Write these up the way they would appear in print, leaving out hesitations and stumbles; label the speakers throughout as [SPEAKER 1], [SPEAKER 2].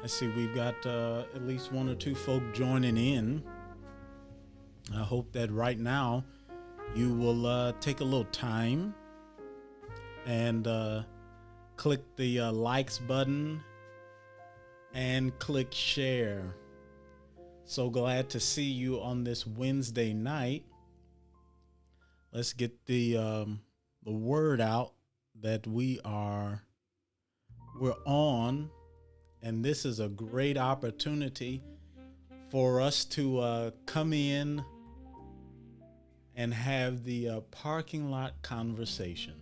[SPEAKER 1] I see we've got at least one or two folk joining in. I hope that right now you will take a little time and click the likes button and click share. So glad to see you on this Wednesday night. Let's get the word out that we're on, and this is a great opportunity for us to come in and have the parking lot conversations.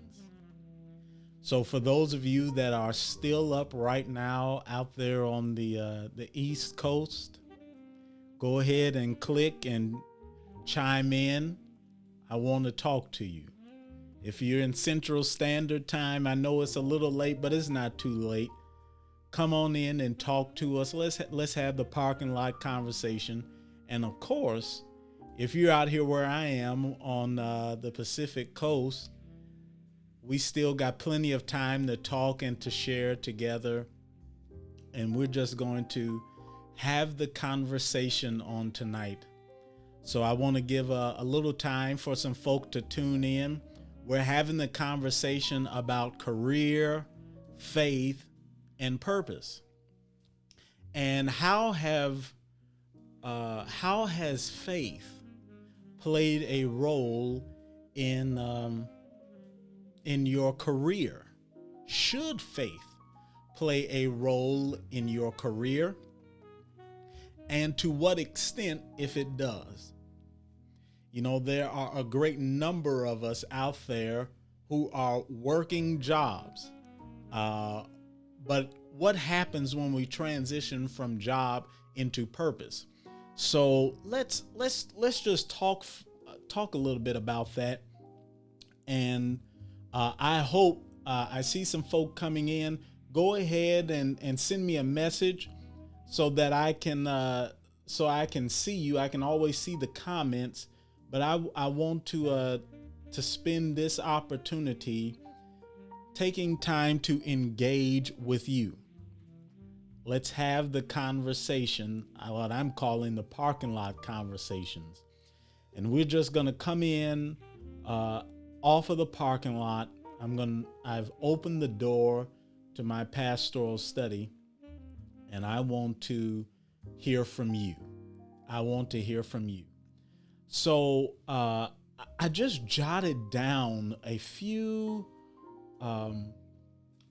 [SPEAKER 1] So for those of you that are still up right now out there on the East Coast, go ahead and click and chime in. I want to talk to you. If you're in Central Standard Time, I know it's a little late, but it's not too late. Come on in and talk to us. Let's have the parking lot conversation. And of course, if you're out here where I am on the Pacific Coast, we still got plenty of time to talk and to share together. And we're just going to have the conversation on tonight. So I want to give a little time for some folk to tune in. We're having the conversation about career, faith, and purpose. And how has faith played a role in your career? Should faith play a role in your career? And to what extent, if it does? You know, there are a great number of us out there who are working jobs. But what happens when we transition from job into purpose? So let's just talk a little bit about that. And I hope I see some folk coming in. Go ahead and send me a message so that I can see you. I can always see the comments. But I want to spend this opportunity taking time to engage with you. Let's have the conversation, what I'm calling the parking lot conversations. And we're just going to come in off of the parking lot. I've opened the door to my pastoral study, and I want to hear from you. I want to hear from you. So I just jotted down a few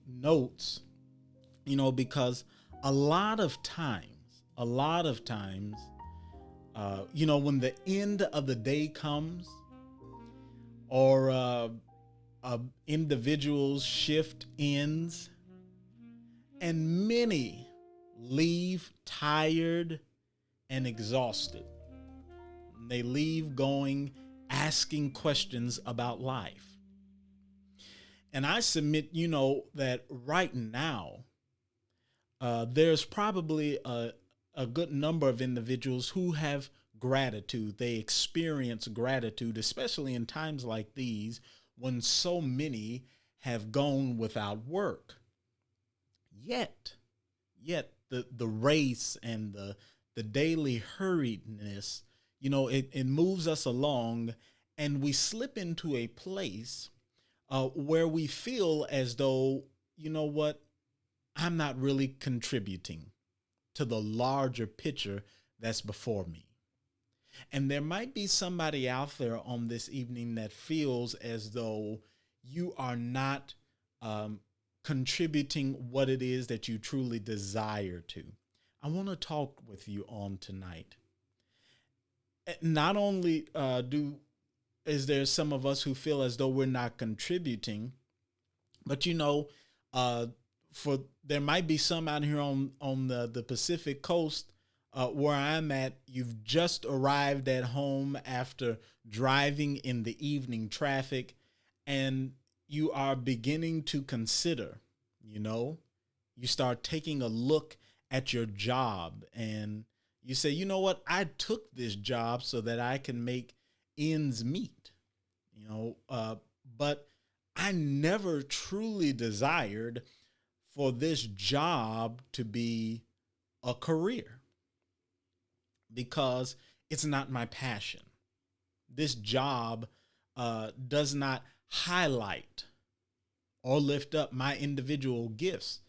[SPEAKER 1] notes, because a lot of times, when the end of the day comes, or individuals shift ends, and many leave tired and exhausted. They leave going, asking questions about life. And I submit, that right now, there's probably a good number of individuals who have gratitude. They experience gratitude, especially in times like these when so many have gone without work. Yet the race and the daily hurriedness, it moves us along, and we slip into a place where we feel as though, I'm not really contributing to the larger picture that's before me. And there might be somebody out there on this evening that feels as though you are not contributing what it is that you truly desire to. I want to talk with you on tonight. Not only is there some of us who feel as though we're not contributing, but there might be some out here on the Pacific Coast where I'm at. You've just arrived at home after driving in the evening traffic, and you are beginning to consider, you start taking a look at your job, and you say, you know what, I took this job so that I can make ends meet, but I never truly desired for this job to be a career because it's not my passion. This job does not highlight or lift up my individual gifts,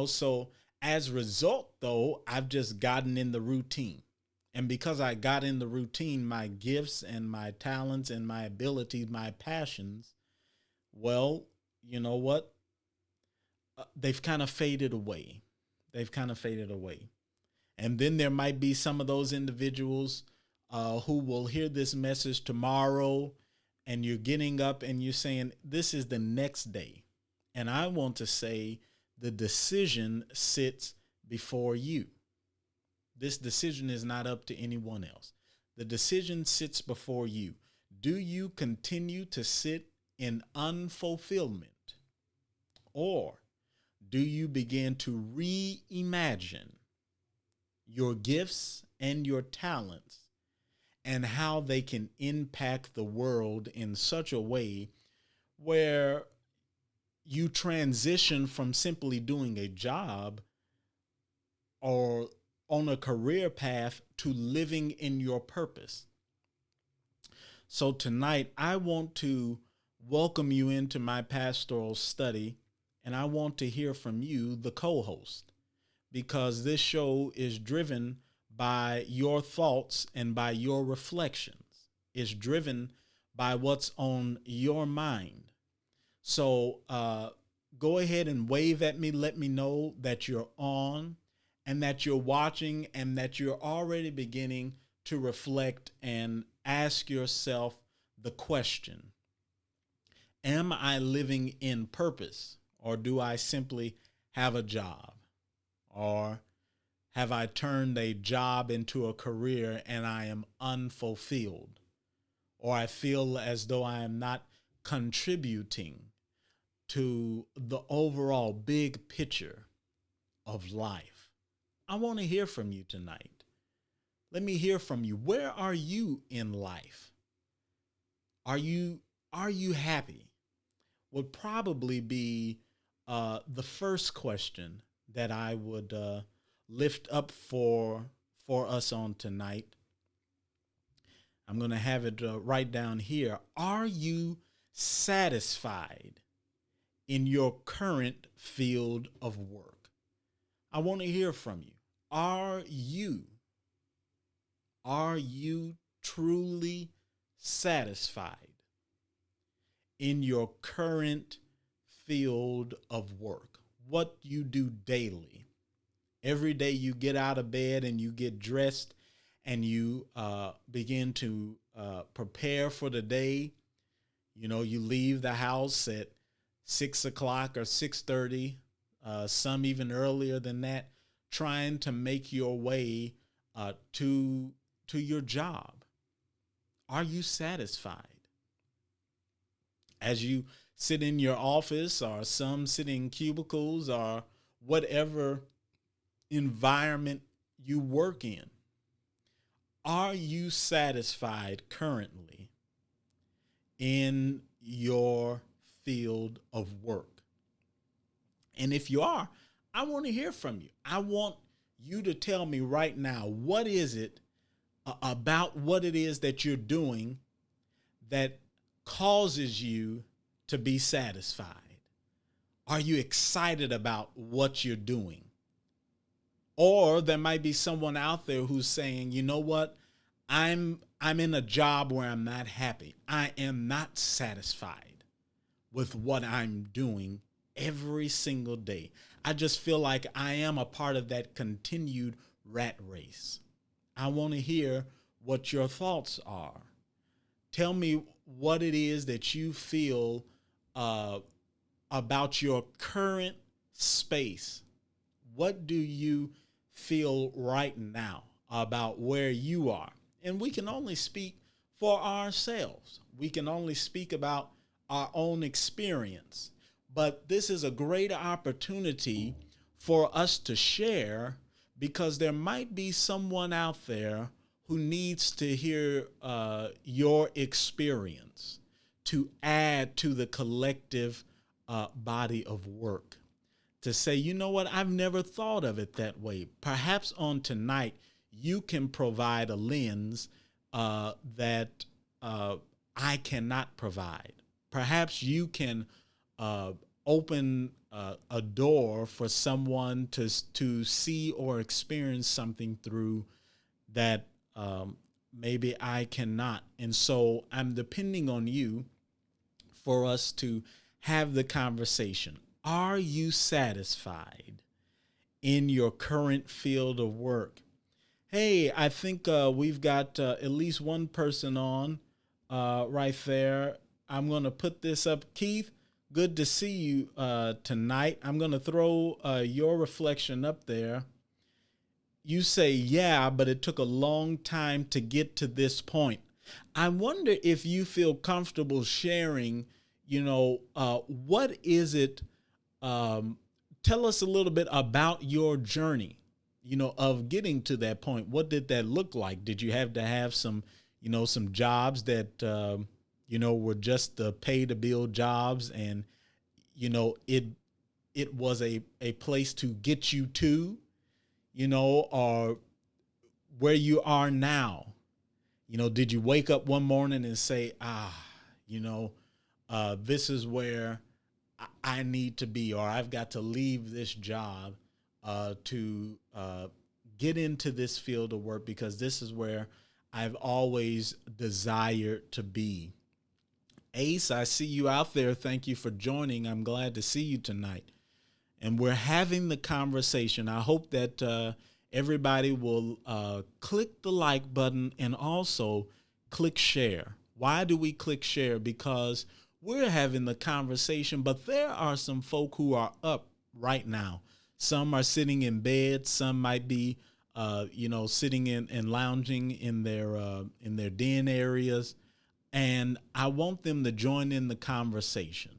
[SPEAKER 1] So as a result, though, I've just gotten in the routine. And because I got in the routine, my gifts and my talents and my abilities, my passions, well, you know what? They've kind of faded away. They've kind of faded away. And then there might be some of those individuals who will hear this message tomorrow, and you're getting up and you're saying, this is the next day. And I want to say the decision sits before you. This decision is not up to anyone else. The decision sits before you. Do you continue to sit in unfulfillment, or do you begin to reimagine your gifts and your talents and how they can impact the world in such a way where you transition from simply doing a job or on a career path to living in your purpose? So tonight, I want to welcome you into my pastoral study, and I want to hear from you, the co-host, because this show is driven by your thoughts and by your reflections. It's driven by what's on your mind. So go ahead and wave at me. Let me know that you're on and that you're watching and that you're already beginning to reflect and ask yourself the question, am I living in purpose, or do I simply have a job? Or have I turned a job into a career and I am unfulfilled? Or I feel as though I am not contributing to the overall big picture of life? I want to hear from you tonight. Let me hear from you. Where are you in life? Are you happy? Would probably be the first question that I would lift up for us on tonight. I'm going to have it right down here. Are you satisfied in your current field of work? I want to hear from you. Are you truly satisfied in your current field of work? What you do daily. Every day you get out of bed and you get dressed and you begin to prepare for the day. You leave the house at 6 o'clock or 6:30, some even earlier than that, trying to make your way to your job. Are you satisfied? As you sit in your office, or some sit in cubicles, or whatever environment you work in, are you satisfied currently in your field of work? And if you are, I want to hear from you. I want you to tell me right now, what is it about what it is that you're doing that causes you to be satisfied? Are you excited about what you're doing? Or there might be someone out there who's saying, you know what? I'm in a job where I'm not happy. I am not satisfied with what I'm doing every single day. I just feel like I am a part of that continued rat race. I want to hear what your thoughts are. Tell me what it is that you feel about your current space. What do you feel right now about where you are? And we can only speak for ourselves. We can only speak about our own experience. But this is a great opportunity for us to share, because there might be someone out there who needs to hear your experience to add to the collective body of work to say, you know what, I've never thought of it that way. Perhaps on tonight, you can provide a lens that I cannot provide. Perhaps you can open a door for someone to see or experience something through that maybe I cannot. And so I'm depending on you for us to have the conversation. Are you satisfied in your current field of work? Hey, I think we've got at least one person on right there. I'm going to put this up. Keith, good to see you tonight. I'm going to throw your reflection up there. You say, yeah, but it took a long time to get to this point. I wonder if you feel comfortable sharing, what is it? Tell us a little bit about your journey, of getting to that point. What did that look like? Did you have to have some jobs that, were just the pay to bill jobs, and, it was a place to get you to, or where you are now? Did you wake up one morning and say, this is where I need to be, or I've got to leave this job to get into this field of work because this is where I've always desired to be? Ace, I see you out there. Thank you for joining. I'm glad to see you tonight. And we're having the conversation. I hope that everybody will click the like button and also click share. Why do we click share? Because we're having the conversation, but there are some folk who are up right now. Some are sitting in bed. Some might be, sitting in and lounging in their den areas. And I want them to join in the conversation.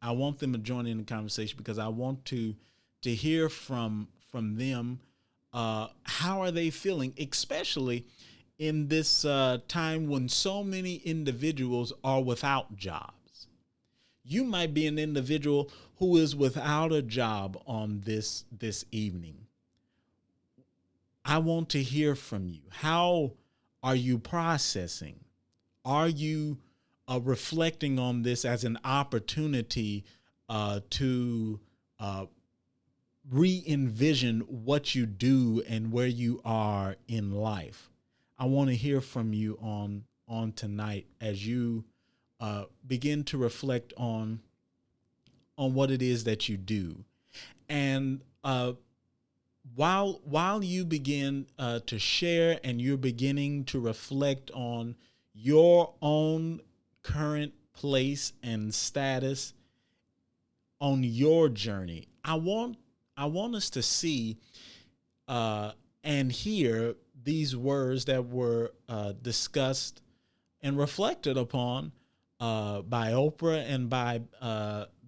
[SPEAKER 1] I want them to join in the conversation because I want to hear from them. How are they feeling, especially in this time when so many individuals are without jobs? You might be an individual who is without a job on this evening. I want to hear from you. How are you processing? Are you reflecting on this as an opportunity to re-envision what you do and where you are in life? I want to hear from you on tonight as you begin to reflect on what it is that you do. And while you begin to share and you're beginning to reflect on your own current place and status on your journey, I want us to see and hear these words that were discussed and reflected upon by Oprah and by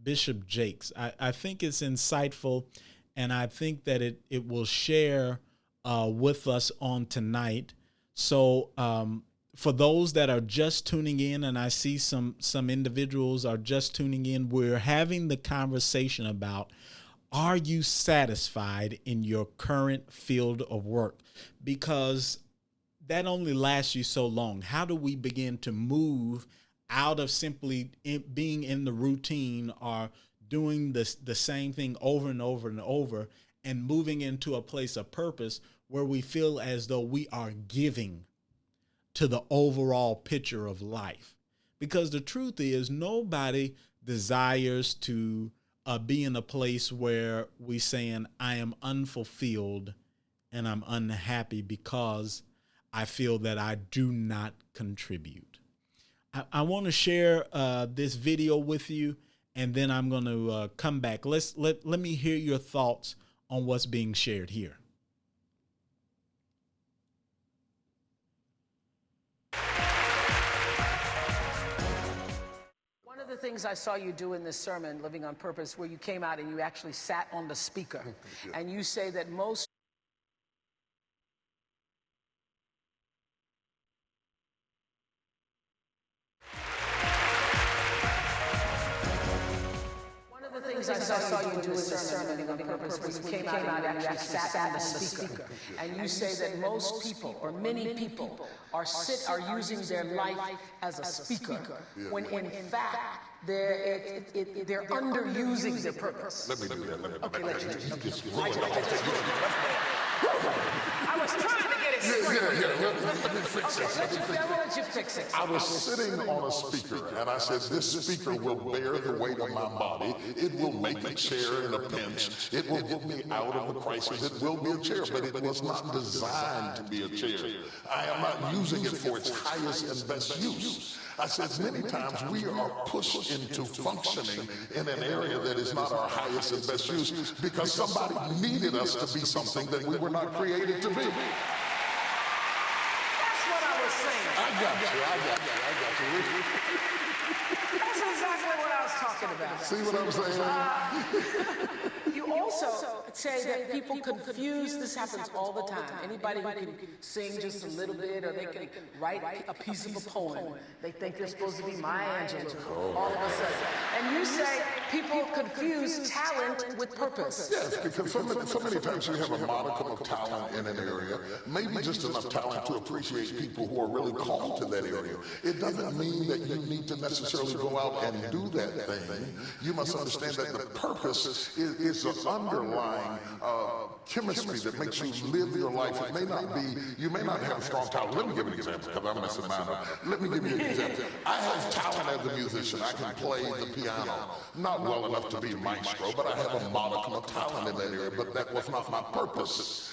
[SPEAKER 1] Bishop Jakes. I think it's insightful, and I think that it will share with us on tonight. So for those that are just tuning in, and I see some individuals are just tuning in, we're having the conversation about, are you satisfied in your current field of work? Because that only lasts you so long. How do we begin to move out of simply being in the routine or doing the same thing over and over and over, and moving into a place of purpose where we feel as though we are giving to the overall picture of life? Because the truth is, nobody desires to be in a place where we saying, I am unfulfilled and I'm unhappy because I feel that I do not contribute. I want to share this video with you, and then I'm going to come back. Let me hear your thoughts on what's being shared here.
[SPEAKER 2] One of the things I saw you do in this sermon, Living on Purpose, where you came out and you actually sat on the speaker, and you say that most One of the things I saw you do in this sermon, Living on Purpose, where you came out and you actually sat on the speaker. And you say that most people, or many people, are using their life as a speaker, when in fact, they're underusing their purpose.
[SPEAKER 3] Let me do that.
[SPEAKER 2] Okay, let you do
[SPEAKER 3] it.
[SPEAKER 2] I was trying to get it straight.
[SPEAKER 3] Let me fix this.
[SPEAKER 2] Let you fix it.
[SPEAKER 3] I was sitting on a speaker, and I said, this speaker will bear the weight of my body. It will make a chair in a pinch. It will get me out of a crisis. It will be a chair, but it was not designed to be a chair. I am not using it for its highest and best use. I said, many times we are pushed into functioning in an area that is not our highest and best use because somebody needed us to be something that we were not created to be.
[SPEAKER 2] That's what I was saying.
[SPEAKER 3] I got you.
[SPEAKER 2] That's exactly what I was talking about.
[SPEAKER 3] See what I'm saying?
[SPEAKER 2] You also say that people confuse, this happens all the time. Anybody who can sing just a little bit, or they can write a piece of a poem, they think they're supposed to be Maya Angelou all of a sudden. And you say people confuse talent with purpose.
[SPEAKER 3] Yes, because so many times you have a modicum of talent in an area, maybe just enough talent to appreciate people who are really called to that area. It doesn't mean that you need to necessarily go out and do that thing. You must understand that the purpose is an underlying chemistry that makes you live your life. It may not be, you may not have strong talent. Let me give you an example, because I'm messing mine up. Let me give you an example. I have talent as a musician. I can play the piano. Not well enough to be a maestro, but I have a modicum of talent in that area, but that was not my purpose.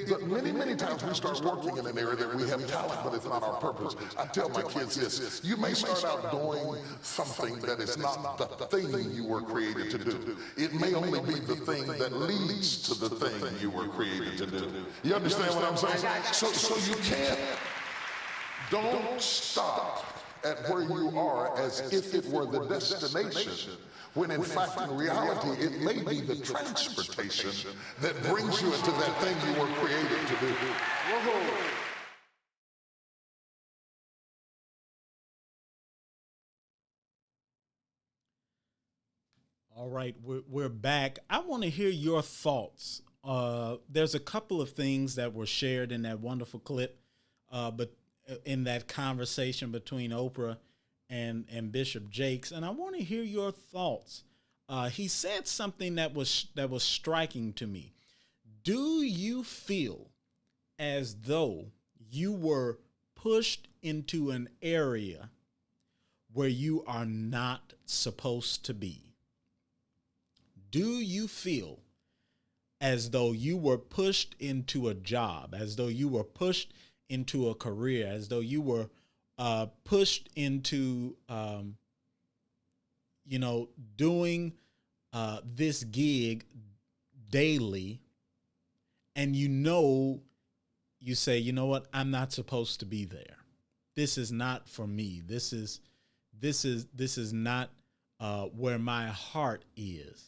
[SPEAKER 3] But many times we start working in an area that we have talent, but it's not our purpose. I tell my kids this: you may start out doing something that is not the thing you were created to do. It may only be the thing that leads to the thing you were created to do. You understand what I'm saying? So you don't stop at where you are as if it were the destination, when in fact, in reality, it may be the transportation that brings you into that thing you were created to do.
[SPEAKER 1] All right, we're back. I want to hear your thoughts. There's a couple of things that were shared in that wonderful clip, but in that conversation between Oprah and Bishop Jakes, and I want to hear your thoughts. He said something that was striking to me. Do you feel as though you were pushed into an area where you are not supposed to be? Do you feel as though you were pushed into a job, as though you were pushed into a career, as though you were pushed into, doing this gig daily, and you say, you know what, I'm not supposed to be there. This is not for me. This is not where my heart is.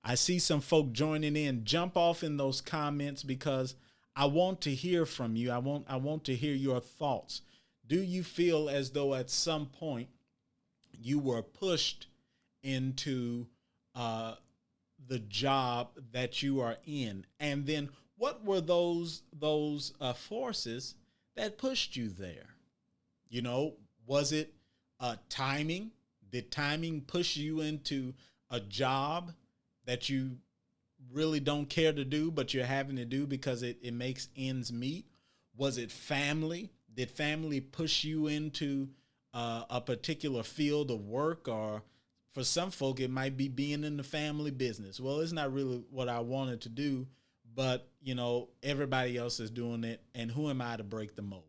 [SPEAKER 1] I see some folk joining in. Jump off in those comments, because I want to hear from you. I want to hear your thoughts. Do you feel as though at some point you were pushed into the job that you are in? And then what were those forces that pushed you there? You know, was it timing? Did timing push you into a job that you really don't care to do, but you're having to do because it makes ends meet? Was it family? Did family push you into a particular field of work? Or for some folk, it might be being in the family business. Well, it's not really what I wanted to do, but, everybody else is doing it, and who am I to break the mold?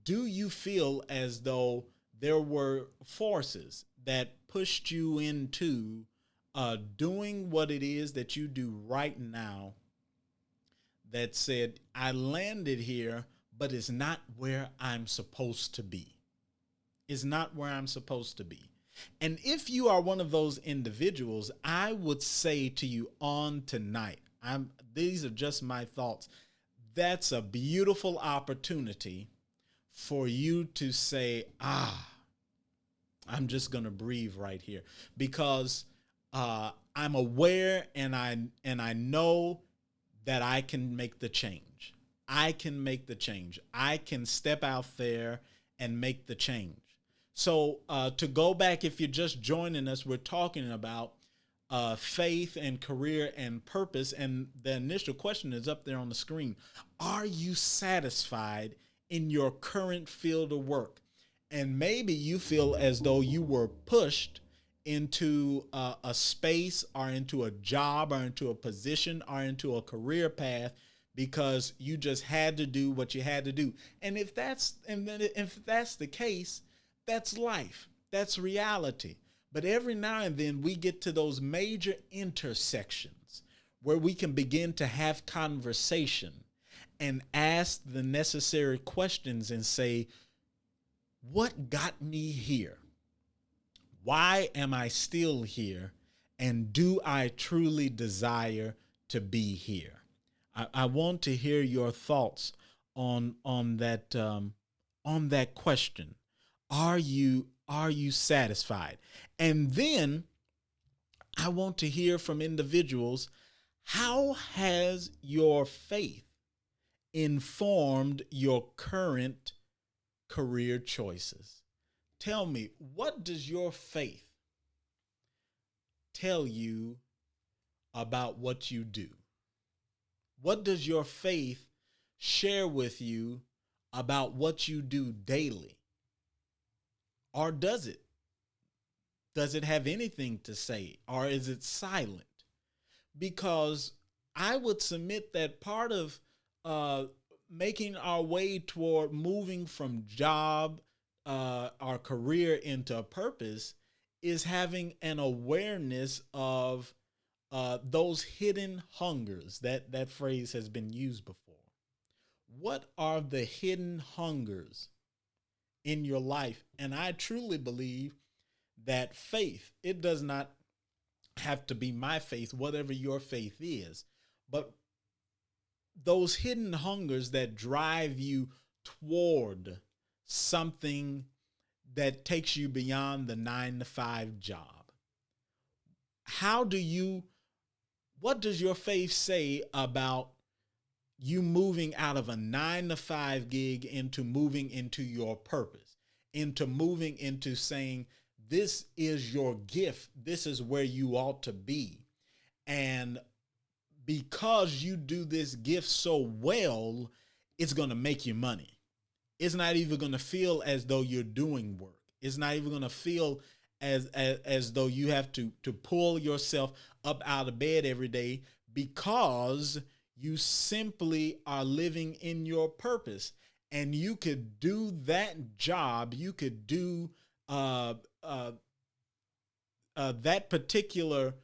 [SPEAKER 1] Do you feel as though there were forces that pushed you into doing what it is that you do right now, that said, I landed here, but it's not where I'm supposed to be? It's not where I'm supposed to be. And if you are one of those individuals, I would say to you on tonight, these are just my thoughts. That's a beautiful opportunity for you to say, I'm just going to breathe right here, because I'm aware and I know that I can make the change. I can make the change. I can step out there and make the change. So to go back, if you're just joining us, we're talking about faith and career and purpose. And the initial question is up there on the screen. Are you satisfied in your current field of work? And maybe you feel as though you were pushed into a space or into a job or into a position or into a career path because you just had to do what you had to do. And if that's the case, that's life. That's reality. But every now and then we get to those major intersections where we can begin to have conversation and ask the necessary questions and say, what got me here? Why am I still here? And do I truly desire to be here? I want to hear your thoughts on that question. Are you satisfied? And then I want to hear from individuals, how has your faith informed your current career choices? Tell me, what does your faith tell you about what you do? What does your faith share with you about what you do daily? Or does it? Does it have anything to say? Or is it silent? Because I would submit that part of making our way toward moving from job, our career into a purpose is having an awareness of those hidden hungers. That phrase has been used before. What are the hidden hungers in your life? And I truly believe that faith, it does not have to be my faith, whatever your faith is, but those hidden hungers that drive you toward something that takes you beyond the 9-to-5 job. What does your faith say about you moving out of a 9-to-5 gig into moving into your purpose, into moving into saying, this is your gift, this is where you ought to be. And because you do this gift so well, it's going to make you money. It's not even going to feel as though you're doing work. It's not even going to feel as though you have to pull yourself up out of bed every day, because you simply are living in your purpose. And you could do that job. You could do that particular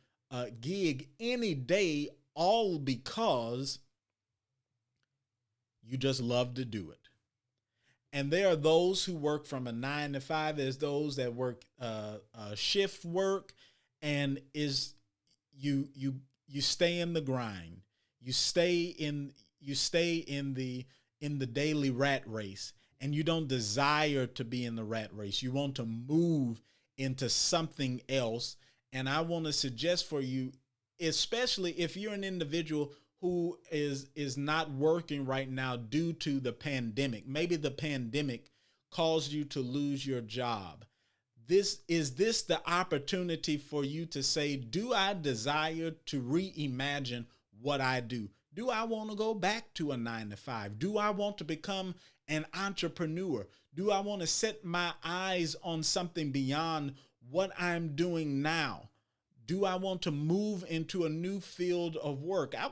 [SPEAKER 1] gig any day, all because you just love to do it. And there are those who work from a 9-to-5. There's those that work shift work, and you stay in the grind. You stay in the daily rat race, and you don't desire to be in the rat race. You want to move into something else. And I want to suggest for you, especially if you're an individual who is not working right now due to the pandemic. Maybe the pandemic caused you to lose your job. Is this the opportunity for you to say, do I desire to reimagine what I do? Do I want to go back to a 9-to-5? Do I want to become an entrepreneur? Do I want to set my eyes on something beyond what I'm doing now? Do I want to move into a new field of work? I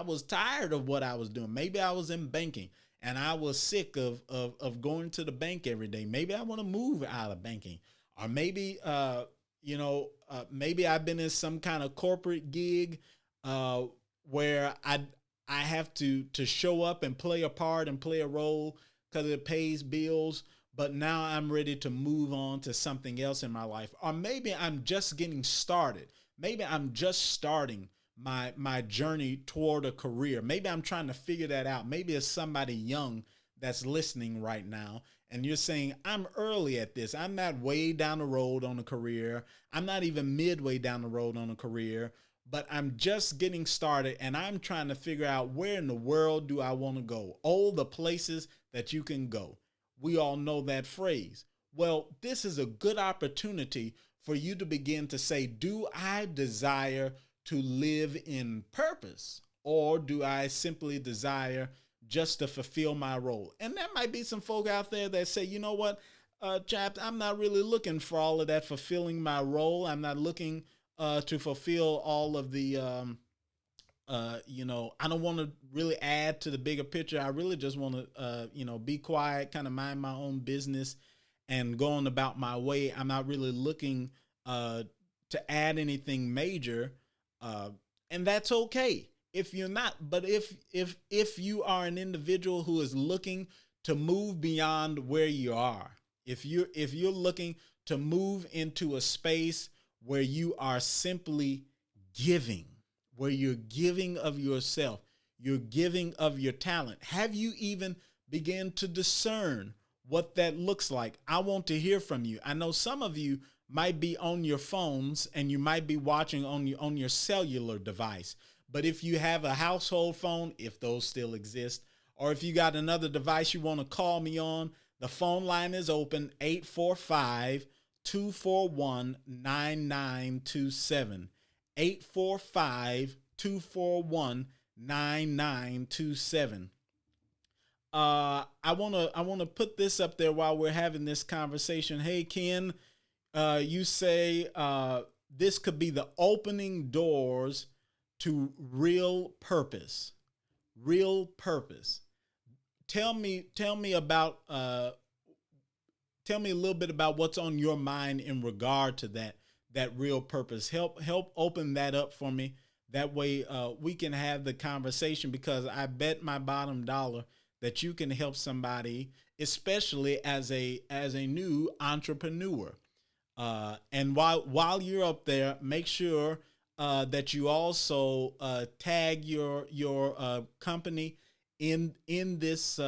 [SPEAKER 1] was tired of what I was doing. Maybe I was in banking and I was sick of going to the bank every day. Maybe I want to move out of banking. Or maybe, maybe I've been in some kind of corporate gig where I have to show up and play a part and play a role because it pays bills. But now I'm ready to move on to something else in my life. Or maybe I'm just getting started. Maybe I'm just starting my journey toward a career. Maybe I'm trying to figure that out. Maybe it's somebody young that's listening right now, and you're saying, I'm early at this. I'm not way down the road on a career. I'm not even midway down the road on a career, but I'm just getting started and I'm trying to figure out where in the world do I want to go? All the places that you can go. We all know that phrase. Well, this is a good opportunity for you to begin to say, do I desire to live in purpose, or do I simply desire just to fulfill my role? And there might be some folk out there that say, you know what, chaps, I'm not really looking for all of that fulfilling my role. I'm not looking to fulfill all of the, I don't want to really add to the bigger picture. I really just want to, be quiet, kind of mind my own business and going about my way. I'm not really looking to add anything major. And that's okay if you're not. But if you are an individual who is looking to move beyond where you are, if you're looking to move into a space where you are simply giving, where you're giving of yourself, you're giving of your talent, have you even begun to discern what that looks like? I want to hear from you. I know some of you might be on your phones and you might be watching on your cellular device. But if you have a household phone, if those still exist, or if you got another device you want to call me on, the phone line is open, 845-241-9927. 845-241-9927. I want to put this up there while we're having this conversation. Hey, Ken, you say this could be the opening doors to real purpose. Real purpose. Tell me about tell me a little bit about what's on your mind in regard to that real purpose. Help open that up for me. That way we can have the conversation, because I bet my bottom dollar that you can help somebody, especially as a new entrepreneur. And while you're up there, make sure that you also tag your company in this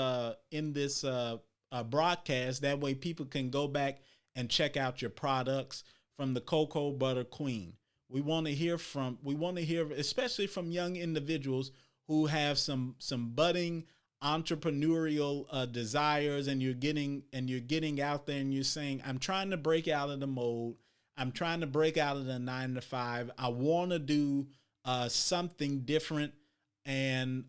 [SPEAKER 1] broadcast. That way, people can go back and check out your products from the Cocoa Butter Queen. We want to hear especially from young individuals who have some budding entrepreneurial desires, and you're getting out there and you're saying, I'm trying to break out of the mold. I'm trying to break out of the 9-to-5. I want to do something different, and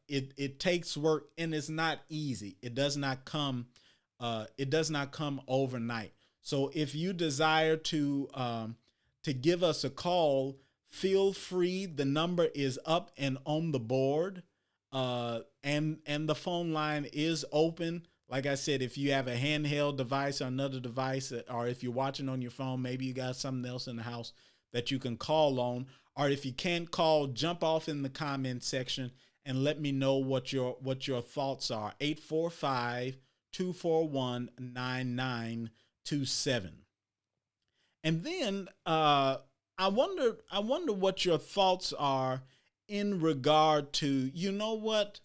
[SPEAKER 1] it takes work, and it's not easy. It does not come overnight. So if you desire to give us a call, feel free. The number is up and on the board. And the phone line is open. Like I said, if you have a handheld device or another device, or if you're watching on your phone, maybe you got something else in the house that you can call on. Or if you can't call, jump off in the comment section and let me know what your thoughts are. 845-241-9927. And then I wonder what your thoughts are in regard to, you know what?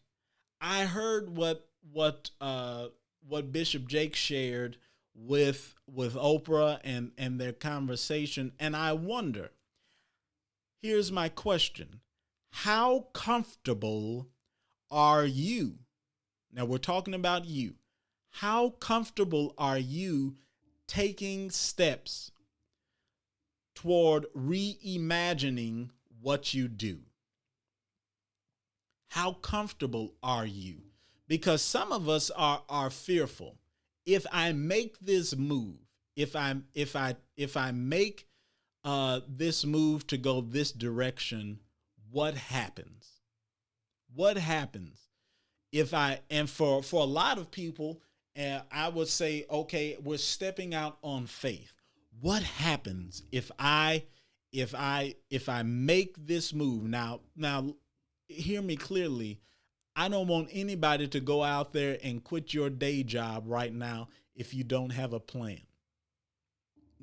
[SPEAKER 1] I heard what Bishop Jake shared with Oprah and their conversation, and I wonder, here's my question. How comfortable are you? Now we're talking about you. How comfortable are you taking steps toward reimagining what you do? How comfortable are you? Because some of us are fearful. If I make this move, if I make this move to go this direction, what happens? What happens for a lot of people, I would say, okay, we're stepping out on faith. What happens if I make this move? Now hear me clearly. I don't want anybody to go out there and quit your day job right now if you don't have a plan.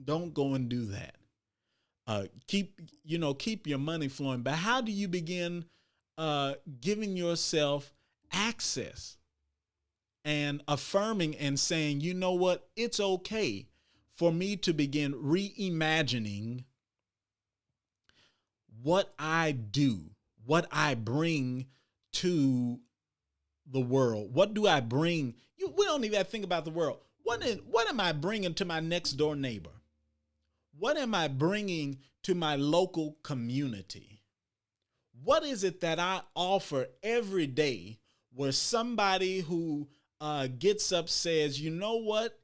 [SPEAKER 1] Don't go and do that. Keep your money flowing. But how do you begin giving yourself access and affirming and saying, you know what, it's okay for me to begin reimagining what I do, what I bring to the world. What do I bring? We don't even have to think about the world. What am I bringing to my next door neighbor? What am I bringing to my local community? What is it that I offer every day where somebody who gets up says, you know what?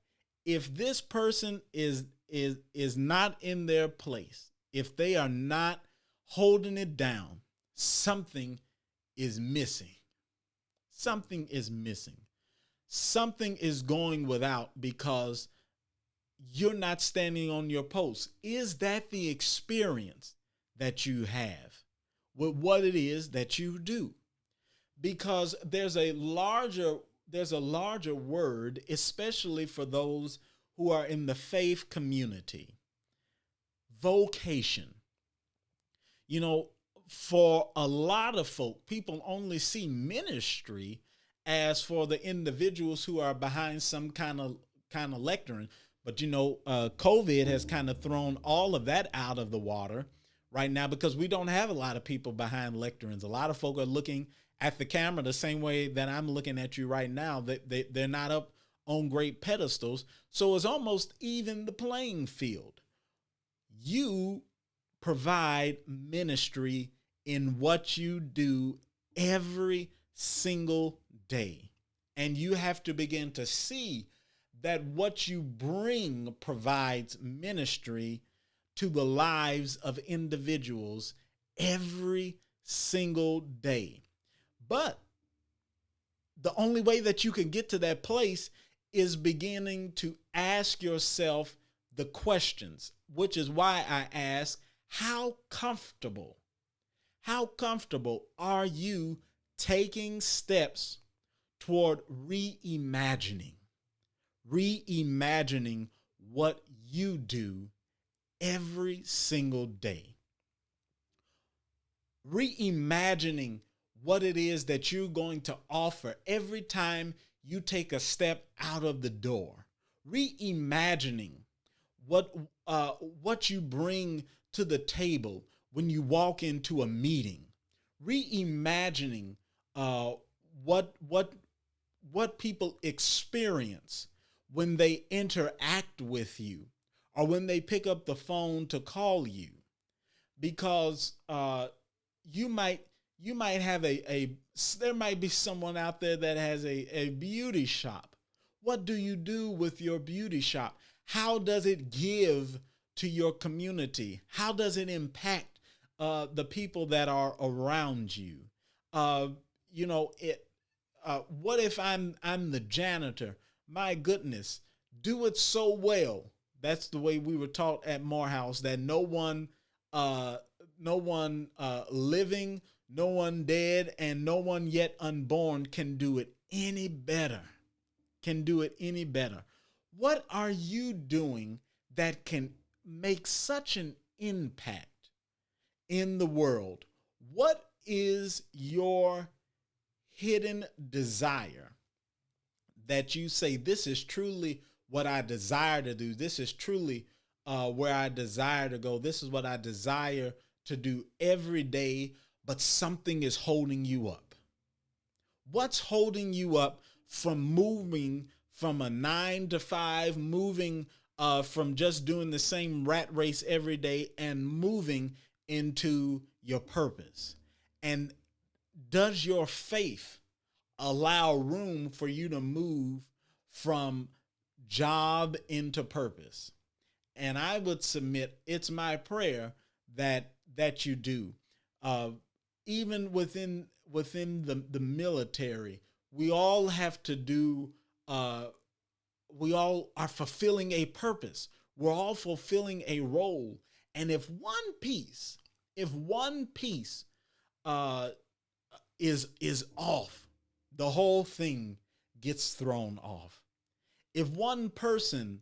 [SPEAKER 1] If this person is not in their place, if they are not holding it down, something is missing. Something is missing. Something is going without because you're not standing on your post. Is that the experience that you have with what it is that you do? Because there's a larger word, especially for those who are in the faith community. Vocation. You know, for a lot of folk, people only see ministry as for the individuals who are behind some kind of lectern. But, you know, COVID has kind of thrown all of that out of the water right now because we don't have a lot of people behind lecterns. A lot of folk are looking at the camera the same way that I'm looking at you right now. They're not up on great pedestals. So it's almost even the playing field. You provide ministry in what you do every single day. And you have to begin to see that what you bring provides ministry to the lives of individuals every single day. But the only way that you can get to that place is beginning to ask yourself the questions, which is why I ask, how comfortable are you taking steps toward reimagining what you do every single day? Reimagining what it is that you're going to offer every time you take a step out of the door. Reimagining what you bring to the table when you walk into a meeting. Reimagining what people experience when they interact with you or when they pick up the phone to call you. Because you might have there might be someone out there that has a beauty shop. What do you do with your beauty shop? How does it give to your community? How does it impact the people that are around you? What if I'm the janitor? My goodness, do it so well. That's the way we were taught at Morehouse, that no one living, no one dead, and no one yet unborn can do it any better. What are you doing that can make such an impact in the world? What is your hidden desire that you say, this is truly what I desire to do? This is truly where I desire to go. This is what I desire to do every day, but something is holding you up. What's holding you up from moving from a 9 to 5, moving from just doing the same rat race every day and moving into your purpose? And does your faith allow room for you to move from job into purpose? And I would submit, it's my prayer that you do. Even within the military, we all have to do, we all are fulfilling a purpose. We're all fulfilling a role. And if one piece is off, the whole thing gets thrown off. If one person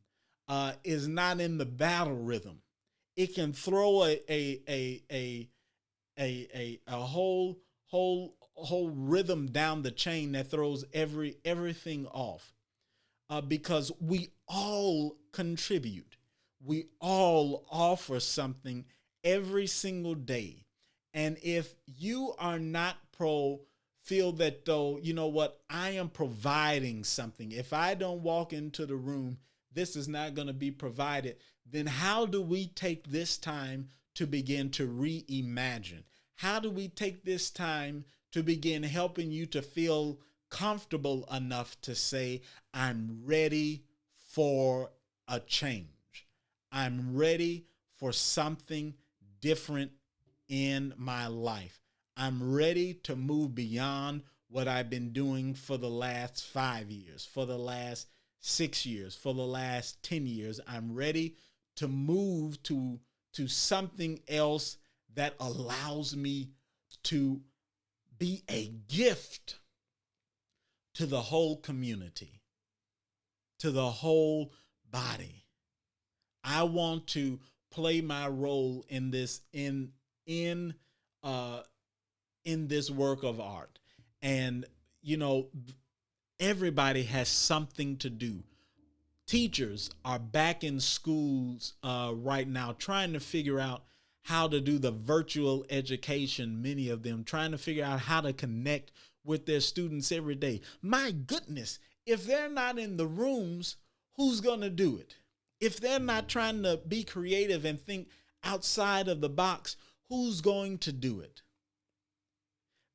[SPEAKER 1] is not in the battle rhythm, it can throw a whole whole rhythm down the chain that throws everything off. Because we all contribute. We all offer something every single day. And if you are not feel that though, you know what, I am providing something. If I don't walk into the room, this is not going to be provided. Then how do we take this time to begin to reimagine? How do we take this time to begin helping you to feel comfortable enough to say, I'm ready for a change. I'm ready for something different in my life. I'm ready to move beyond what I've been doing for the last 5 years, for the last 6 years, for the last 10 years. I'm ready to move to something else that allows me to be a gift to the whole community, to the whole body. I want to play my role in this in this work of art. And you know, everybody has something to do. Teachers are back in schools right now trying to figure out how to do the virtual education, many of them trying to figure out how to connect with their students every day. My goodness, if they're not in the rooms, who's going to do it? If they're not trying to be creative and think outside of the box, who's going to do it?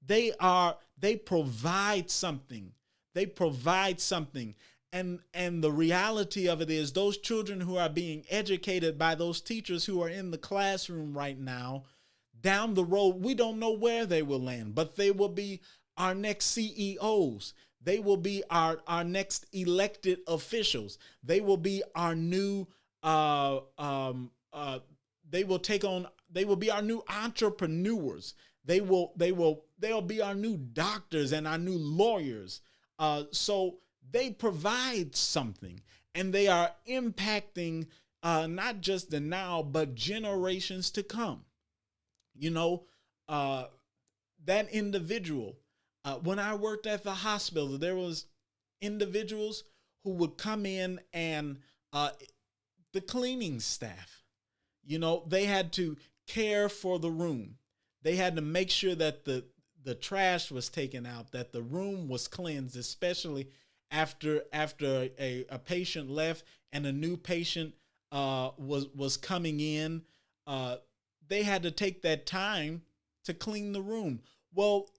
[SPEAKER 1] They provide something. They provide something. And the reality of it is those children who are being educated by those teachers who are in the classroom right now, down the road, we don't know where they will land, but they will be our next CEOs. They will be our next elected officials. They will be our new, they will be our new entrepreneurs. They'll be our new doctors and our new lawyers. So they provide something, and they are impacting not just the now, but generations to come. You know, that individual, when I worked at the hospital, there was individuals who would come in and the cleaning staff, you know, they had to care for the room. They had to make sure that the trash was taken out, that the room was cleansed, especially after a patient left and a new patient was coming in. They had to take that time to clean the room. Well,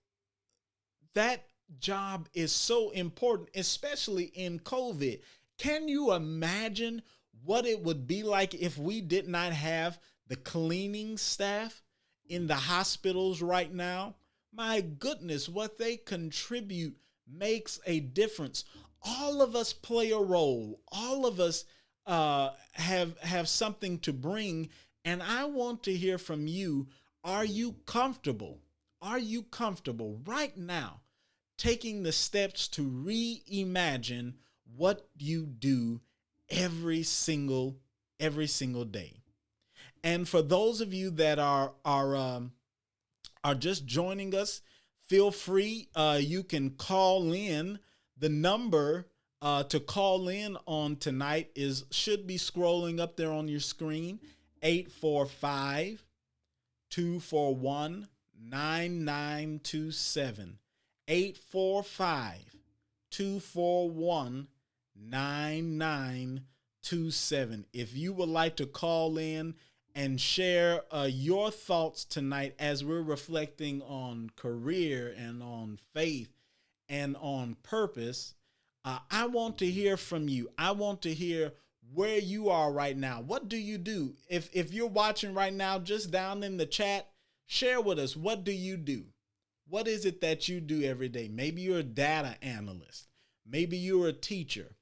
[SPEAKER 1] that job is so important, especially in COVID. Can you imagine what it would be like if we did not have the cleaning staff in the hospitals right now? My goodness, what they contribute makes a difference. All of us play a role. All of us have something to bring. And I want to hear from you. Are you comfortable? Are you comfortable right now taking the steps to reimagine what you do every single day? And for those of you that are just joining us, feel free. You can call in. The number to call in on tonight should be scrolling up there on your screen, 845-241-9927. 845-241-9927. If you would like to call in and share your thoughts tonight as we're reflecting on career and on faith and on purpose, I want to hear from you. I want to hear where you are right now. What do you do? If you're watching right now, just down in the chat, share with us. What do you do? What is it that you do every day? Maybe you're a data analyst. Maybe you're a teacher.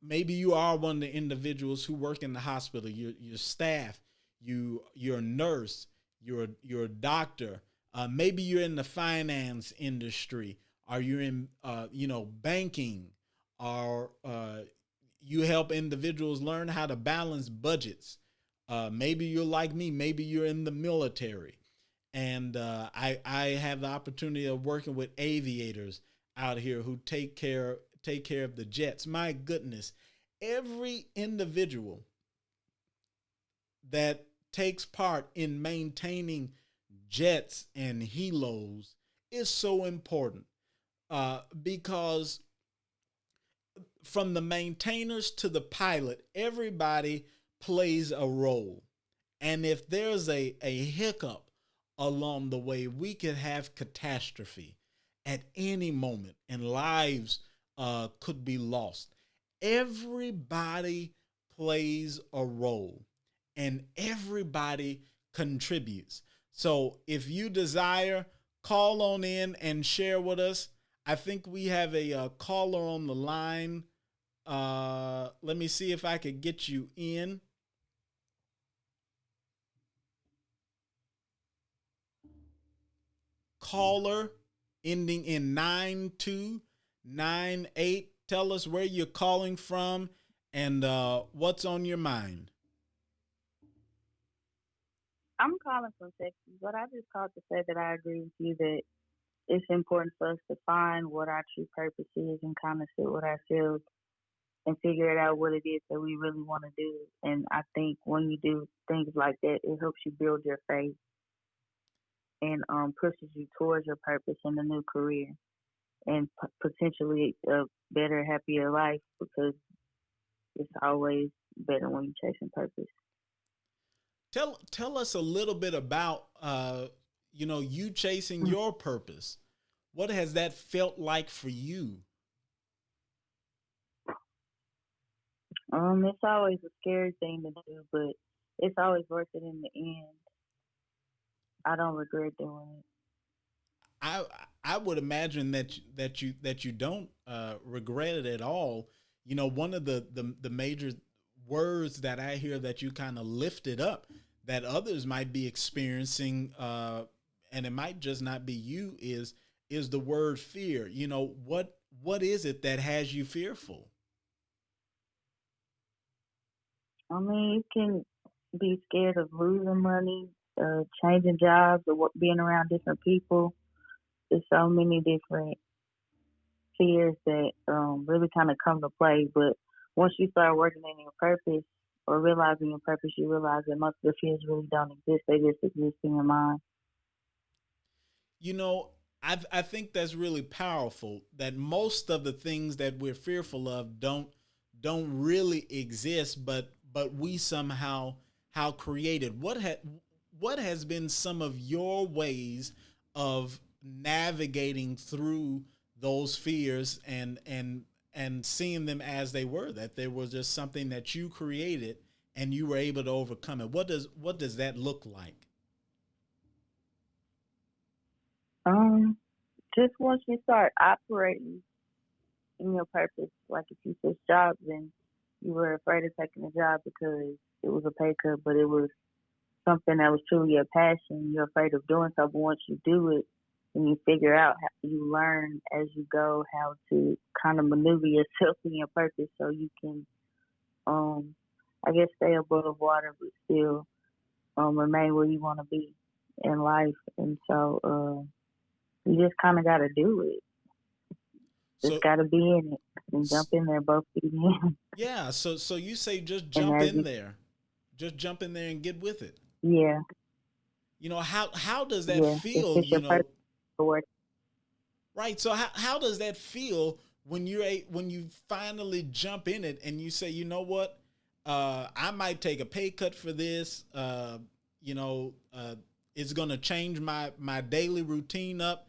[SPEAKER 1] Maybe you are one of the individuals who work in the hospital. You're staff. You're a nurse. You're a doctor. Maybe you're in the finance industry. Or you're in banking. Or you help individuals learn how to balance budgets. Maybe you're like me. Maybe you're in the military. and I have the opportunity of working with aviators out here who take care of the jets. My goodness, every individual that takes part in maintaining jets and helos is so important, because from the maintainers to the pilot, everybody plays a role. And if there's a hiccup along the way, we could have catastrophe at any moment, and lives could be lost. Everybody plays a role, and everybody contributes. So if you desire, call on in and share with us. I think we have a caller on the line. Let me see if I could get you in. Caller ending in 9298. Tell us where you're calling from and what's on your mind.
[SPEAKER 4] I'm calling from Texas, but I just called to say that I agree with you that it's important for us to find what our true purpose is and kind of sit with ourselves and figure it out what it is that we really want to do. And I think when you do things like that, it helps you build your faith and pushes you towards your purpose in a new career and potentially a better, happier life, because it's always better when you're chasing purpose.
[SPEAKER 1] Tell us a little bit about you chasing your purpose. What has that felt like for you?
[SPEAKER 4] It's always a scary thing to do, but it's always worth it in the end. I don't regret doing it.
[SPEAKER 1] I would imagine that you don't regret it at all. You know, one of the major words that I hear that you kind of lifted up that others might be experiencing, and it might just not be you, is the word fear. You know, what is it that has you fearful?
[SPEAKER 4] I mean, you can be scared of losing money, changing jobs, or being around different people. There's so many different fears that really kind of come to play. But once you start working in your purpose or realizing your purpose, you realize that most of the fears really don't exist. They just exist in your mind.
[SPEAKER 1] You know, I think that's really powerful, that most of the things that we're fearful of don't really exist, but we somehow how created. What has been some of your ways of navigating through those fears and seeing them as they were, that they were just something that you created and you were able to overcome it? What does that look like?
[SPEAKER 4] Just once you start operating in your purpose, like if you switch jobs and you were afraid of taking a job because it was a pay cut, but it was something that was truly a passion, you're afraid of doing so. But once you do it and you figure out how you learn as you go how to kind of maneuver yourself in your purpose so you can, I guess, stay above water but still remain where you want to be in life. And so you just kind of got to do it. Just got to be in it and jump in there, both feet in.
[SPEAKER 1] Yeah. So you say just jump in there. Just jump in there and get with it.
[SPEAKER 4] Yeah.
[SPEAKER 1] You know, how does that feel, you know? Right. So how does that feel when you finally jump in it and you say, you know what? I might take a pay cut for this. It's going to change my daily routine up.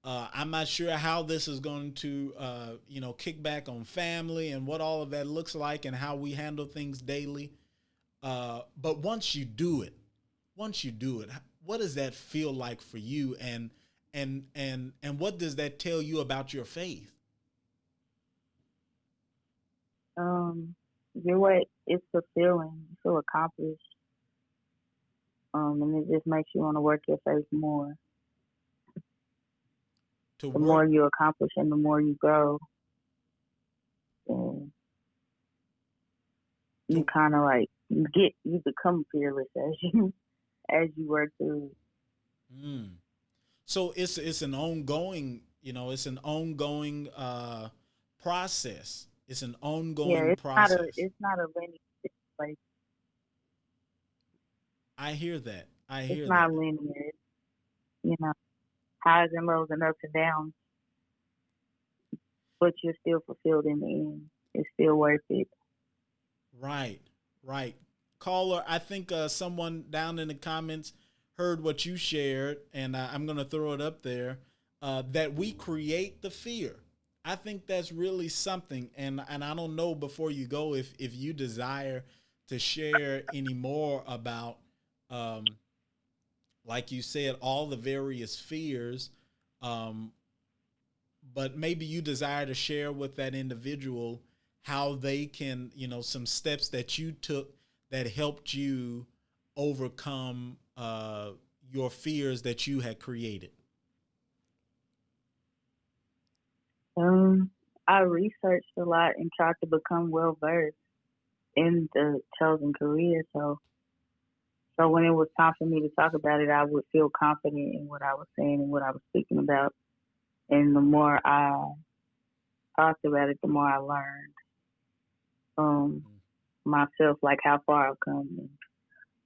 [SPEAKER 1] I'm not sure how this is going to, kick back on family and what all of that looks like and how we handle things daily. But once you do it, what does that feel like for you? And what does that tell you about your faith?
[SPEAKER 4] Your way, it's fulfilling. You feel accomplished. And it just makes you want to work your faith more. The more you accomplish and the more you grow, and you kind of like you become fearless as you work through.
[SPEAKER 1] Mm. So it's an ongoing, it's an ongoing process. It's an
[SPEAKER 4] Yeah,
[SPEAKER 1] ongoing process.
[SPEAKER 4] it's not a linear situation.
[SPEAKER 1] I hear that. I
[SPEAKER 4] It's
[SPEAKER 1] hear that.
[SPEAKER 4] not linear. It's, you know, highs and lows and ups and downs, but you're still fulfilled in the end. It's still worth it.
[SPEAKER 1] Right, right. Caller, I think someone down in the comments heard what you shared, and I'm going to throw it up there that we create the fear. I think that's really something, and I don't know before you go if you desire to share any more about, um, like you said, all the various fears, um, but maybe you desire to share with that individual how they can, some steps that you took that helped you overcome your fears that you had created.
[SPEAKER 4] Um, I researched a lot and tried to become well versed in the chosen career. So when it was time for me to talk about it, I would feel confident in what I was saying and what I was speaking about. And the more I talked about it, the more I learned um, myself, like how far I've come and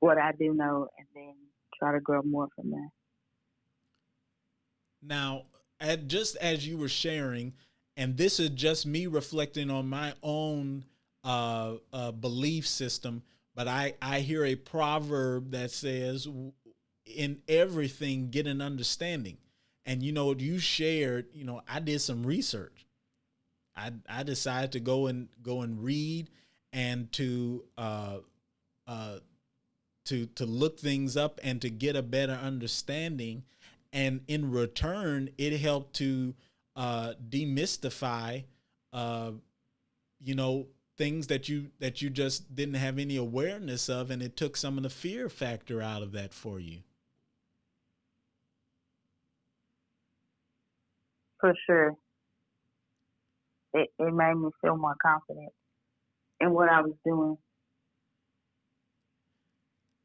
[SPEAKER 4] what I do know, and then try to grow more from that.
[SPEAKER 1] Now, just as you were sharing, and this is just me reflecting on my own belief system, but I hear a proverb that says, in everything, get an understanding. And, you shared, I did some research. I decided to go and read and uh, to look things up and to get a better understanding. And in return, it helped to demystify, uh, you know, things that you just didn't have any awareness of, and it took some of the fear factor out of that for you.
[SPEAKER 4] For sure, it made me feel more confident in what I was doing.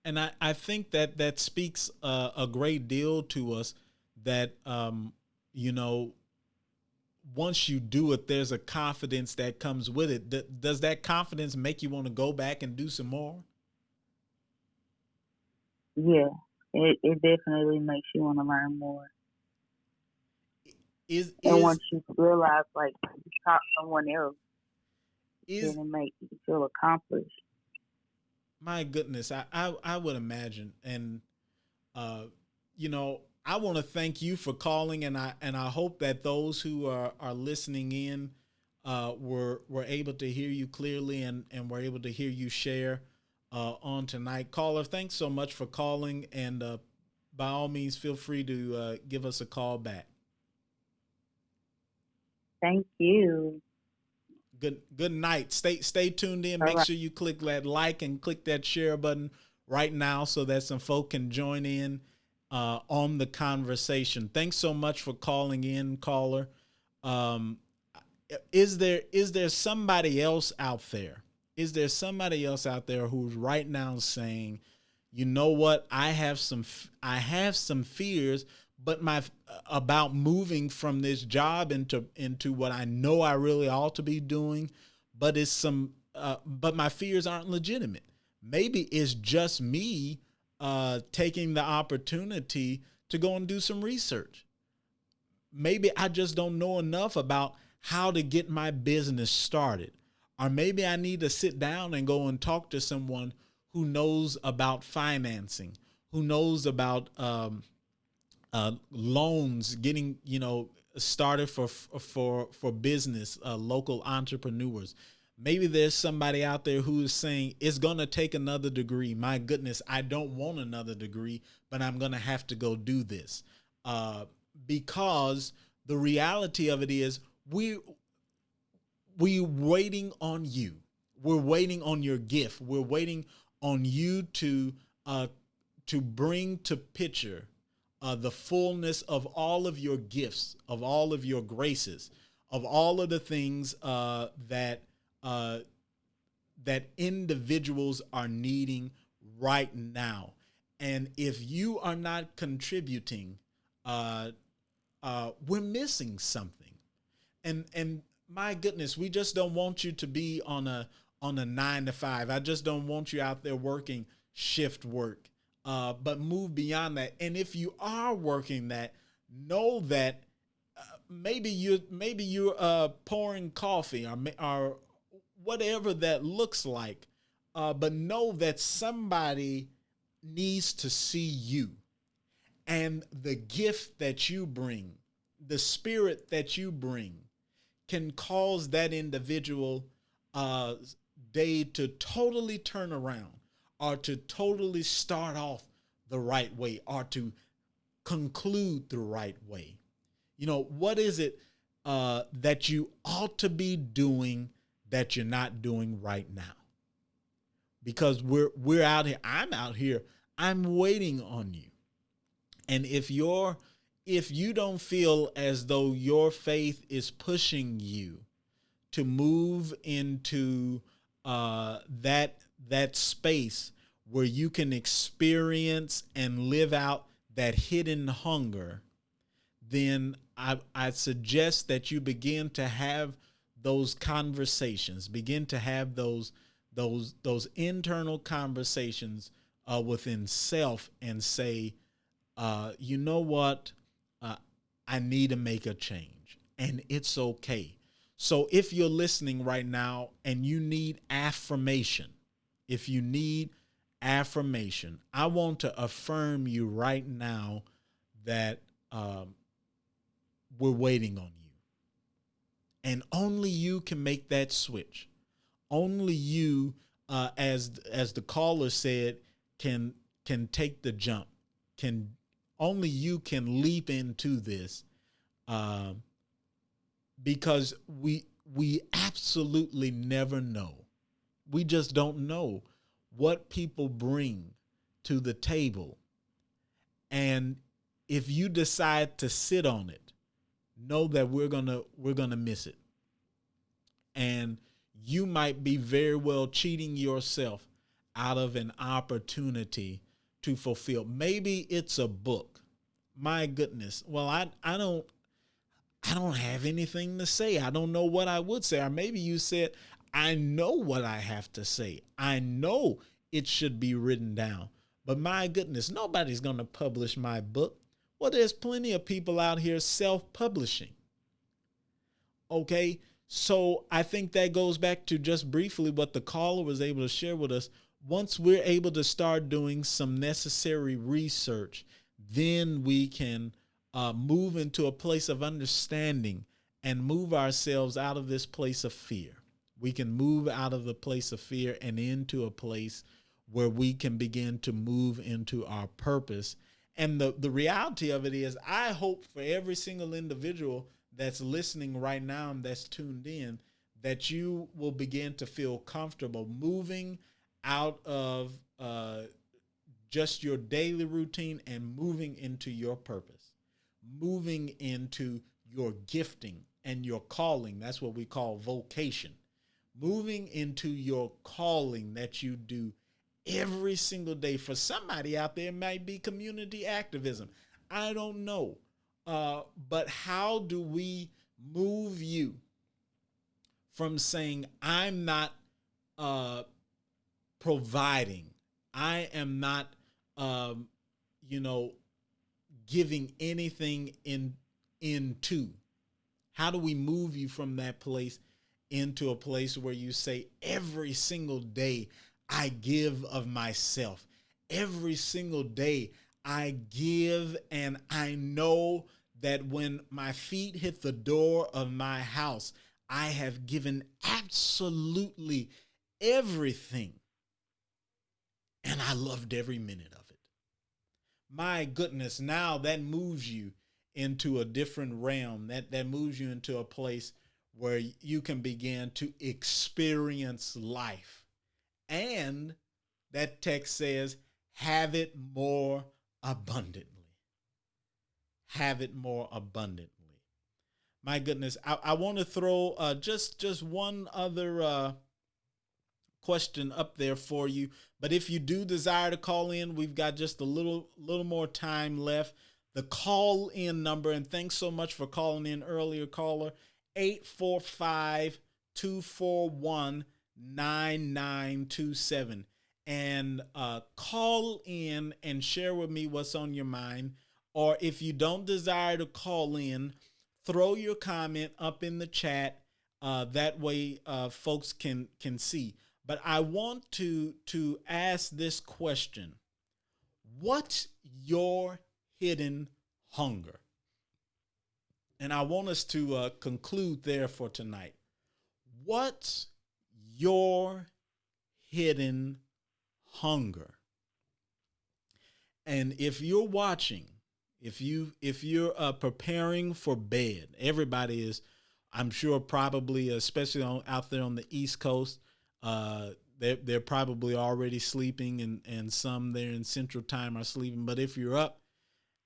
[SPEAKER 1] And I think that speaks a great deal to us that you know once you do it, there's a confidence that comes with it. Does that confidence make you want to go back and do some more?
[SPEAKER 4] Yeah, it definitely makes you want to learn more.
[SPEAKER 1] Is
[SPEAKER 4] And
[SPEAKER 1] is
[SPEAKER 4] once you realize, like, you taught someone else, then
[SPEAKER 1] is
[SPEAKER 4] it makes you feel accomplished.
[SPEAKER 1] my goodness, I would imagine. And uh I want to thank you for calling, and I hope that those who are listening in were able to hear you clearly, and were able to hear you share on tonight. Caller, thanks so much for calling, and by all means, feel free to give us a call back.
[SPEAKER 4] Thank you.
[SPEAKER 1] Good night. Stay tuned in.
[SPEAKER 4] Bye
[SPEAKER 1] Make
[SPEAKER 4] bye.
[SPEAKER 1] sure you click that like and click that share button right now so that some folk can join in on the conversation. Thanks so much for calling in, caller. Um, is there somebody else out there? Is there somebody else out there who's right now saying, you know what, I have some fears, but my about moving from this job into what I know I really ought to be doing, but my fears aren't legitimate. Maybe it's just me taking the opportunity to go and do some research. Maybe I just don't know enough about how to get my business started. Or maybe I need to sit down and go and talk to someone who knows about financing, who knows about loans, getting started for business, local entrepreneurs. Maybe there's somebody out there who is saying it's going to take another degree. My goodness, I don't want another degree, but I'm going to have to go do this because the reality of it is we're waiting on you. We're waiting on your gift. We're waiting on you uh, to bring to picture the fullness of all of your gifts, of all of your graces, of all of the things that individuals are needing right now. And if you are not contributing, we're missing something. And my goodness, we just don't want you to be on a 9 to 5. I just don't want you out there working shift work. But move beyond that. And if you are working that, know that maybe you're pouring coffee or whatever that looks like. But know that somebody needs to see you, and the gift that you bring, the spirit that you bring, can cause that individual day to totally turn around, or to totally start off the right way, or to conclude the right way. What is it that you ought to be doing that you're not doing right now? Because we're out here. I'm out here. I'm waiting on you. And if you don't feel as though your faith is pushing you to move into that space where you can experience and live out that hidden hunger, then I suggest that you begin to have those conversations, begin to have those internal conversations within self, and say, you know what? I need to make a change, and it's okay. So if you're listening right now and you need affirmation, I want to affirm you right now that we're waiting on you. And only you can make that switch. Only you, as the caller said, can take the jump. Only you can leap into this, because we absolutely never know. We just don't know what people bring to the table. And if you decide to sit on it, know that we're gonna miss it. And you might be very well cheating yourself out of an opportunity to fulfill. Maybe it's a book. My goodness. Well, I don't have anything to say. I don't know what I would say. Or maybe you said, I know what I have to say. I know it should be written down. But my goodness, nobody's going to publish my book. Well, there's plenty of people out here self-publishing. Okay, so I think that goes back to just briefly what the caller was able to share with us. Once we're able to start doing some necessary research, then we can move into a place of understanding and move ourselves out of this place of fear. We can move out of the place of fear and into a place where we can begin to move into our purpose. And the reality of it is, I hope for every single individual that's listening right now and that's tuned in, that you will begin to feel comfortable moving out of just your daily routine and moving into your purpose, moving into your gifting and your calling. That's what we call vocation. Moving into your calling that you do every single day. For somebody out there, it might be community activism. I don't know. But how do we move you from saying, I'm not providing, I am not, giving anything into? How do we move you from that place into a place where you say, every single day I give of myself. Every single day I give, and I know that when my feet hit the door of my house, I have given absolutely everything, and I loved every minute of it. My goodness, now that moves you into a different realm. That moves you into a place where you can begin to experience life. And that text says, have it more abundantly. Have it more abundantly. My goodness, I want to throw just one other question up there for you. But if you do desire to call in, we've got just a little more time left. The call in number, and thanks so much for calling in earlier, caller, 845-241-9927. And call in and share with me what's on your mind. Or if you don't desire to call in, throw your comment up in the chat. That way folks can see. But I want to ask this question. What's your hidden hunger? And I want us to conclude there for tonight. What's your hidden hunger? And if you're watching, if you're preparing for bed, everybody is, I'm sure, probably, especially out there on the East Coast, they're probably already sleeping, and some there in Central Time are sleeping. But if you're up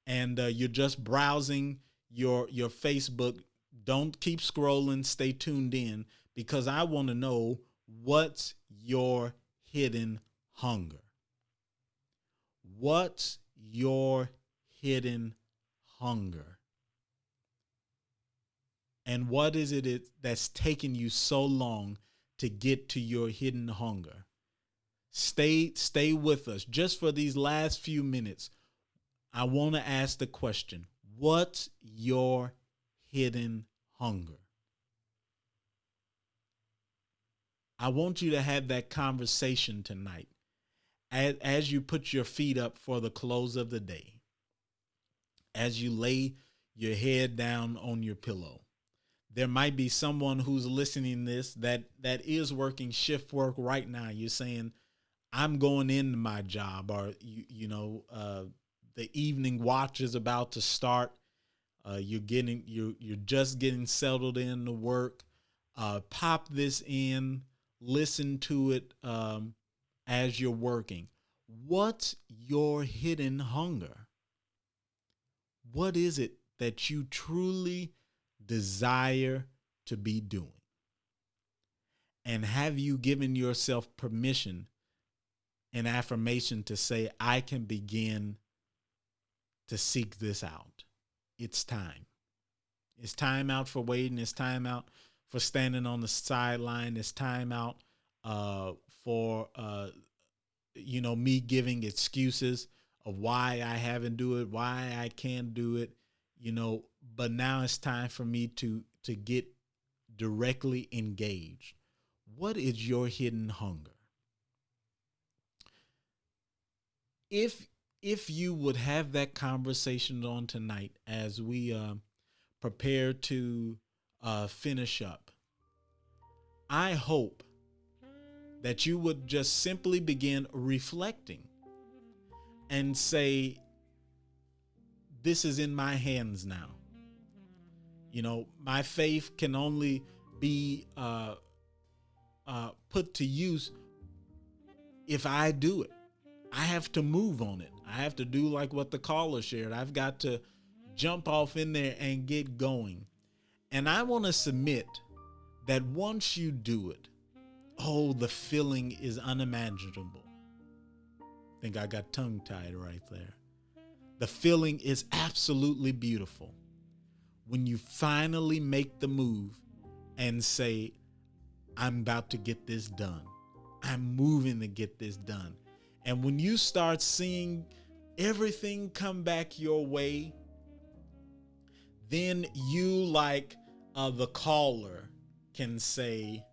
[SPEAKER 1] and you're just browsing your Facebook, don't keep scrolling. Stay tuned in, because I want to know what's your hidden hunger. What's your hidden hunger? And what is it that's taking you so long to get to your hidden hunger? Stay with us. Just for these last few minutes, I want to ask the question, what's your hidden hunger? I want you to have that conversation tonight as you put your feet up for the close of the day, as you lay your head down on your pillow. There might be someone who's listening to this that is working shift work right now. You're saying, I'm going into my job, or the evening watch is about to start. You're just getting settled in to work. Pop this in, listen to it as you're working. What's your hidden hunger? What is it that you truly desire to be doing? And have you given yourself permission and affirmation to say, I can begin to seek this out? It's time. It's time out for waiting. It's time out for standing on the sideline. It's time out for me giving excuses of why I haven't do it, why I can't do it, but now it's time for me to get directly engaged. What is your hidden hunger? If you would have that conversation on tonight as we prepare to finish up, I hope that you would just simply begin reflecting and say, this is in my hands now. My faith can only be put to use if I do it. I have to move on it. I have to do like what the caller shared. I've got to jump off in there and get going. And I want to submit that once you do it, the feeling is unimaginable. I think I got tongue-tied right there. The feeling is absolutely beautiful when you finally make the move and say, I'm about to get this done. I'm moving to get this done. And when you start seeing everything come back your way, then you, like the caller, can say,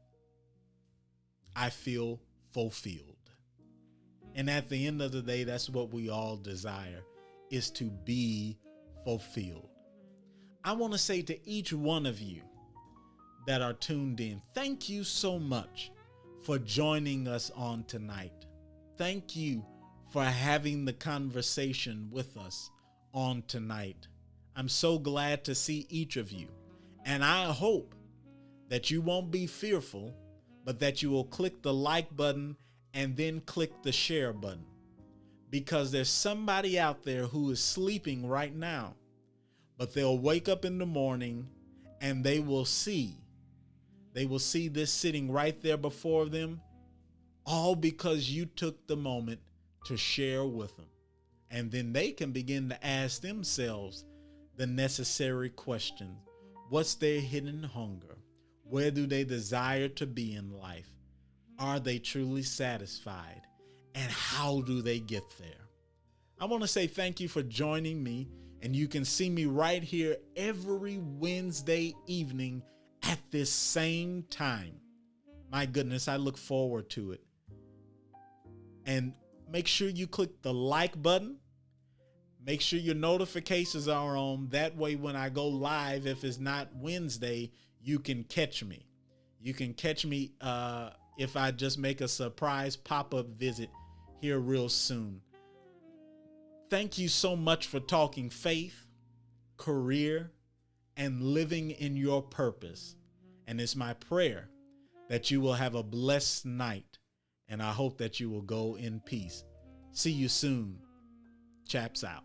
[SPEAKER 1] I feel fulfilled. And at the end of the day, that's what we all desire, is to be fulfilled. I want to say to each one of you that are tuned in, thank you so much for joining us on tonight. Thank you for having the conversation with us on tonight. I'm so glad to see each of you. And I hope that you won't be fearful, but that you will click the like button and then click the share button. Because there's somebody out there who is sleeping right now, but they'll wake up in the morning and they will see this sitting right there before them, all because you took the moment to share with them. And then they can begin to ask themselves the necessary questions. What's their hidden hunger? Where do they desire to be in life? Are they truly satisfied? And how do they get there? I want to say thank you for joining me. And you can see me right here every Wednesday evening at this same time. My goodness, I look forward to it. And make sure you click the like button. Make sure your notifications are on. That way, when I go live, if it's not Wednesday, you can catch me. You can catch me if I just make a surprise pop-up visit here real soon. Thank you so much for talking faith, career, and living in your purpose. And it's my prayer that you will have a blessed night, and I hope that you will go in peace. See you soon. Chaps out.